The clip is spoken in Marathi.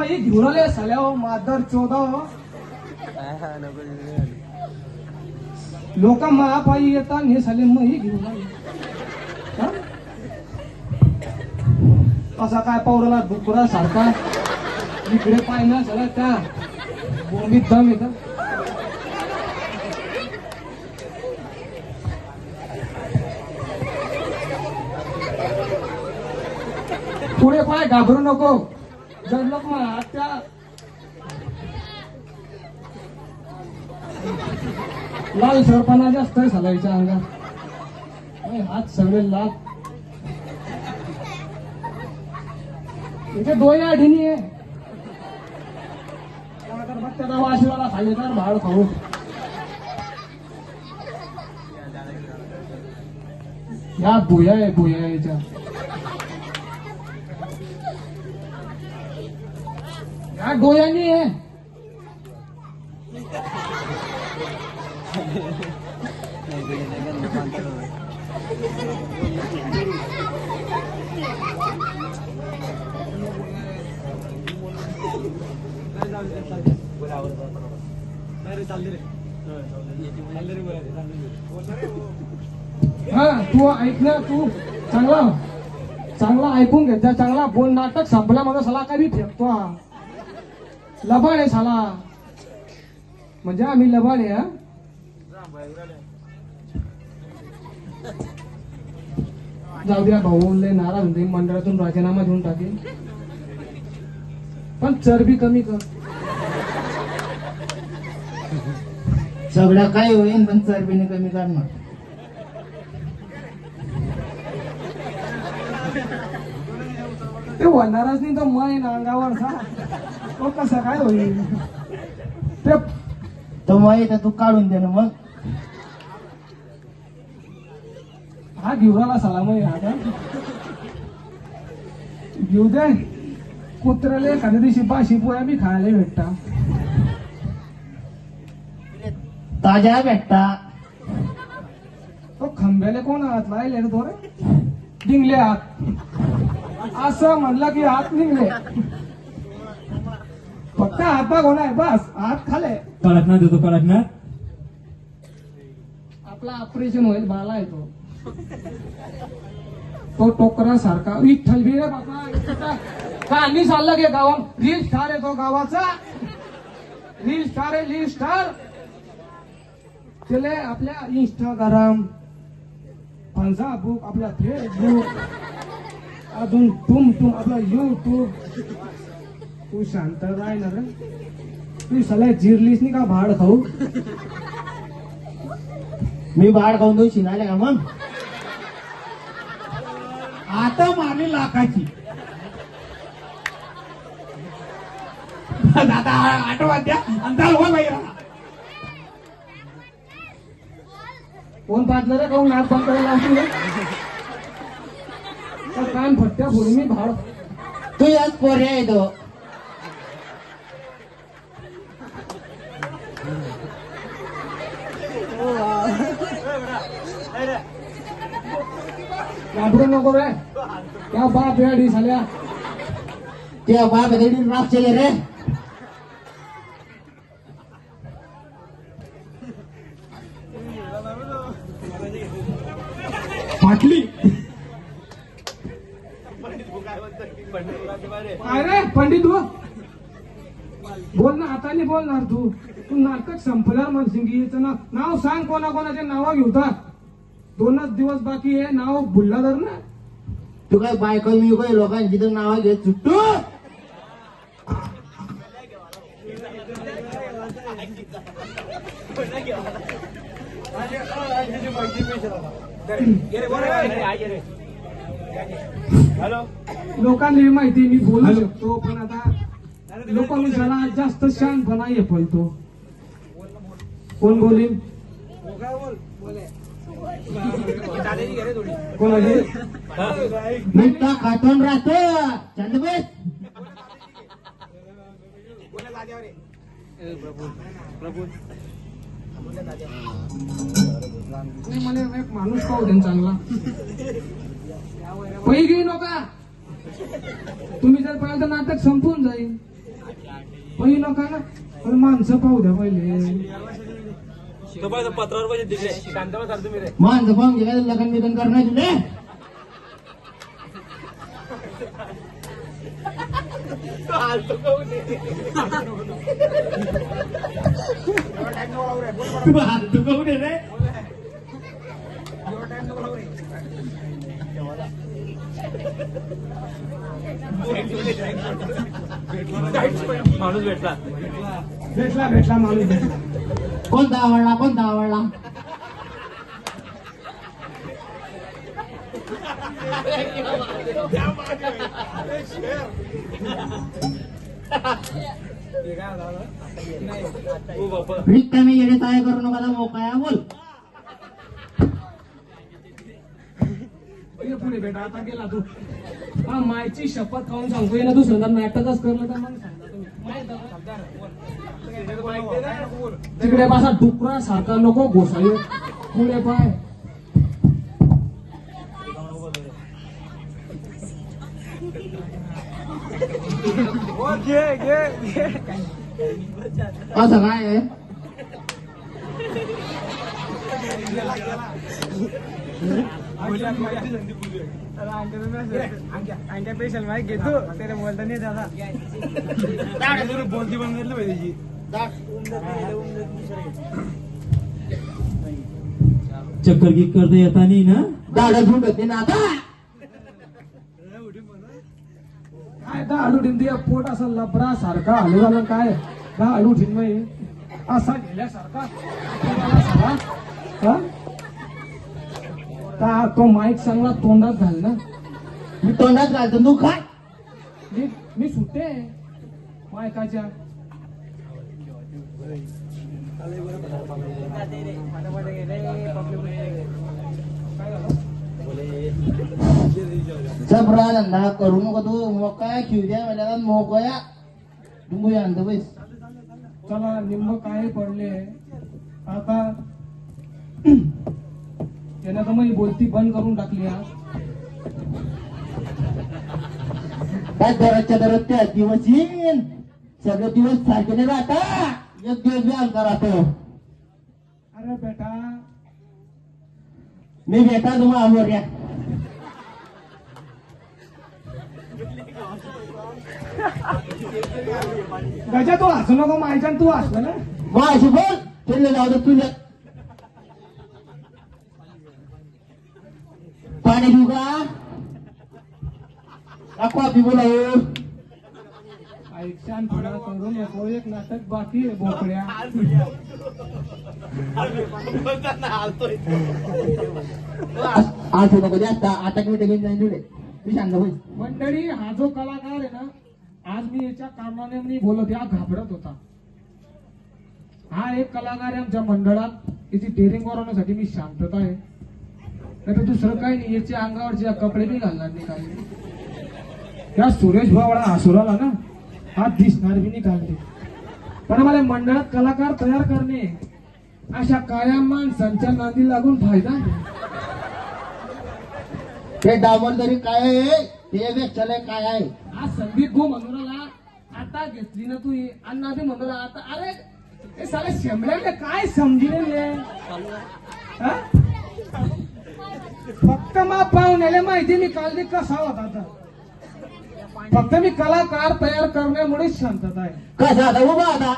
मग घेऊन आले साल्या मादर चोदा लोक महापायी येतात हे साले मग घेऊन आले हा? असा काय पावराला डुकरा सारखा इकडे पाय ना सगळं त्या बोंबीत दम येत पुढे पाय घाबरू नको जर लोक मग त्या लाल सरपणा जास्त आहे सलाईच्या अंगात हात सगळे लाल इथे दोन आढिणी आहे त्याला वाशीवाला खाल्ले तर भाड खाऊ या भुया आहे भुया याच्या या डोळ्यांनी आहे हा तू ऐक ना तू चांगला चांगला ऐकून घेत जा चांगला बोल नाटक संपला माझा सला काय बी फेकतो हा लबाड आहे साला म्हणजे आम्ही लबाड आहे हा जाऊ द्या भाऊ लय नाराज होते मंडळातून राजीनामा देऊन टाकेल पण चरबी कमी कर सगळं काय होईल पण चरबीने कमी करणार ते होणारच नाही तो मै अंगावर तो कसं काय होईल ते तो मग तू काढून दे ना मग हा घेऊन सलाम आता घेऊ दे कुत्र्याला एखाद्या दिवशी बाशी पोया बी खायला भेटता ताज्या भेटता तो खंब्याला कोण हात लायले रे तो रे डिंगले हात असं म्हणलं की हात निघले फक्त हात होणार बस हात खाले कडकनाथ देतो कडकनाथ आपला ऑपरेशन होईल बाला येतो तो टोकरा सारखा विठ्ठल बी रे बाबा काढणी चालला गे गावात रील स्टार आहे तो गावाचा रील स्टार आहे रील स्टार त्याला आपल्या इंस्टाग्राम फेसबुक आपला फेसबुक अजून तुम आपला युट्यूब तू शांत राहणार रे तू सगळ्या जिरलीस नाही का भाड खाऊ मी बाळ खाऊन देऊ शिनाले का मग आता मारली लाखाची दादा आठवत द्या अंदाज हो बाई कोण पाटलं रे काऊन नाच बंद करायला लावतो कान फट्ट्या फोडी मी भाड तू याच पोरे आहे तो घाबरू नको रे क्या बाप येडी झाल्या त्या बाप रेडी राख चले रे फाटली काय रे पंडित हो बोल ना हाताने बोलणार तू तू नाटक संपल्यावर म्हणशील नाव सांग कोणाकोणाचे नाव घेऊता 2च दिवस बाकी आहे नाव भुलला तर ना तू काय बायको मी काय लोकांची तर नाव घेत सुट्टू लोकांना माहिती मी बोलू शकतो पण आता लोकांनी जरा जास्त शांतपणा येतो कोण बोलील कोणाची मी का खातून राहतो चंदबेस मला एक माणूस पाहू दे चांगला पैकी नका तुम्ही जर पाहिलं तर नाटक संपून जाईल बाई नका ना पण माणसं पाहू द्या पहिले. पत्रावर पाहिजे तिकडे शांत बसा तुम्ही रे. माणसं पाहून घे लग्न बिगन करणार तुले. तू हात दुखवू दे रे. माणूस भेटला. भेटला माणूस भेटला. कोणता आवडला? रिकामी येडे काय करू नका मोकळ्या बोल. ये पुढे बेटा आता गेला तू. हा मायची शपथ खाऊन सांगतोय ना दुसऱ्यांदा नाटकच करलं तर मग सांगा तुम्ही. तिकडे बसा डुकरा सारखा नको घोसाई पुढे पाय. असं काय आहे? स्पेशल माहिती घेतो त्याला बोलता नाही दादा. बोलती बंद पाहिजे. चक्कर गिक करता येता नाही ना. दादा झुकत ना आता. काय दाडू दिंदी पोट असं लबरा सारखा हलू झालं काय दाडू ठिनमय असा गेल्यासारखा सगळा. हा? का तो माईक चांगला तोंडात घाल ना. मी तोंडात घालतो तू काय. मी सुट्टे मायकाच्या. जबरा धंदा करू नको तू. मोकळ्या खिवद्या वेळेला मोकळ्या तुम्ही आणतो बैस. चला निंब काय पडले आता. त्यानं तर मग बोलती बंद करून टाकली आज. काय दररोजच्या दररोज त्या दिवस येईन. सगळे दिवस सारखे नाही राहता. एक दिवस बी हलका राहतो. अरे बेटा मी बेटा तुम्हाला आवडल्या. गजा तू हसू नको मायच्या तू हसलं ना. मग अशी बोल तुला जाऊ दे तुला. पाणी देऊ का कॉफी बोलावू. ऐकशान थोडा करू नको. एक नाटक बाकी आहे बोकड्या. आज नको दे आता की घेऊन जाईन तुले. मी शांत होईल. मंडळी हा जो कलाकार आहे ना आज मी याच्या कारणाने मी बोलत हा घाबरत होता. हा एक कलाकार आहे आमच्या मंडळात. याची टेरिंग वाढवण्यासाठी मी शांतता आहे. नाही तर दुसरं काही नाही. याच्या अंगावरचे कपडे बी घालणार नाही काही. या सुरेश भावळा हसुराला ना हा दिसणार बी नाही घालते. पण मला मंडळात कलाकार तयार करणे अशा काळ्या माणसांच्या नादी लागून फायदा नाही. ते डामर तरी काय आहे ते वेचालय काय आहे. आज संदीप गो मनोराला आता घेतली ना तू अण्णा बी मनोरा आता. अरे हे साले शेंबड्याला काय समजले. फक्त मा पाहुण्याला माहिती मी काल बी कसा होता आता. फक्त मी कलाकार तयार करण्यामुळे शांतता आहे. कसा आता उभा आता